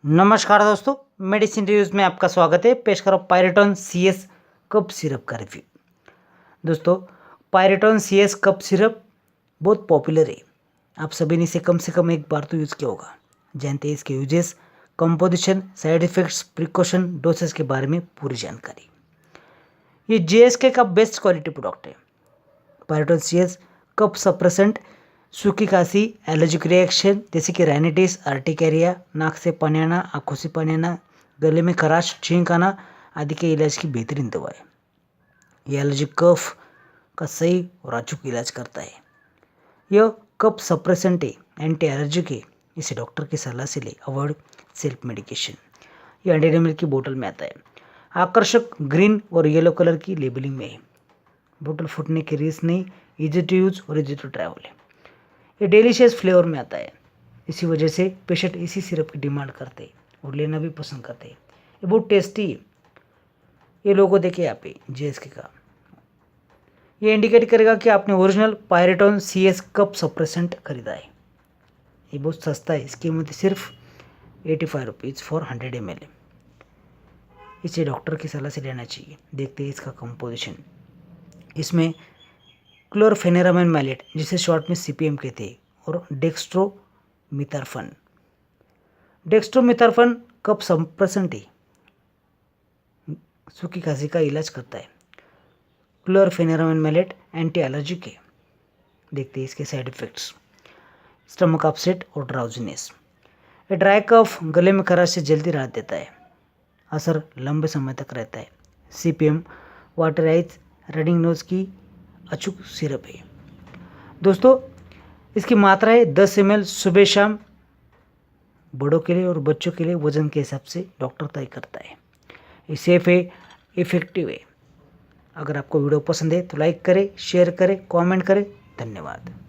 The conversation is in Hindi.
नमस्कार दोस्तों, मेडिसिन रिव्यूज़ में आपका स्वागत है। पेश करो पायरेटॉन CS कफ सिरप का रिव्यू। दोस्तों, पायरेटॉन CS कफ सिरप बहुत पॉपुलर है। आप सभी ने इसे कम से कम एक बार तो यूज़ किया होगा। जानते हैं इसके uses, composition, side effects, precaution, doses के बारे में पूरी जानकारी। ये GSK का बेस्ट क्वालिटी प्रोडक्ट है। पायरेटॉन CS कफ सप्रेसेंट सूखी खांसी, एलर्जिक रिएक्शन जैसे कि राइनाइटिस, अर्टिकेरिया, नाक से पानी आना, आँखों से पानी आना, गले में खराश, छींक आना आदि के इलाज की बेहतरीन दवा है। यह एलर्जिक कफ का सही और अचूक इलाज करता है। यह कफ सप्रेसेंट है, एंटी एलर्जिक है। इसे डॉक्टर की सलाह से ले, अवॉइड सेल्फ मेडिकेशन। यह 100 ml की बोतल में आता है। आकर्षक ग्रीन और येलो कलर की लेबलिंग में है। बोतल फूटने की रिस्क नहीं, इजी टू यूज और इजी टू ट्रैवल है। ये डिलीशियस फ्लेवर में आता है। इसी वजह से पेशेंट इसी सिरप की डिमांड करते हैं और लेना भी पसंद करते हैं। ये बहुत टेस्टी है। ये लोगो देखिए यहाँ पे GSK का। ये इंडिकेट करेगा कि आपने ओरिजिनल पायरेटॉन CS कफ सप्रेसेंट खरीदा है। ये बहुत सस्ता है। इसकी कीमत सिर्फ 85 रुपीज़ फॉर 100 ml है। इसे डॉक्टर की सलाह से लेना चाहिए। देखते हैं इसका कंपोजिशन। इसमें क्लोरफेनेरामाइन मैलेट, जिसे शॉर्ट में CPM कहते हैं, और डेक्स्ट्रोमिथार्फन। डेक्स्ट्रोमिथार्फन कफ सप्रेसेंट है, सूखी खांसी का इलाज करता है। क्लोरफेनेरामाइन मैलेट एंटी एलर्जिक है। देखते हैं इसके साइड इफेक्ट्स। स्टमक अपसेट और ड्राउजीनेस। ये ड्राई कफ, गले में खराश से जल्दी राहत देता है। असर लंबे समय तक रहता है। CPM water eyes running nose की अचूक सिरप है। दोस्तों, इसकी मात्रा है 10 ml सुबह शाम। बड़ों के लिए और बच्चों के लिए वजन के हिसाब से डॉक्टर तय करता है। ये सेफ है, इफेक्टिव है। अगर आपको वीडियो पसंद है तो लाइक करें, शेयर करें, कमेंट करें। धन्यवाद।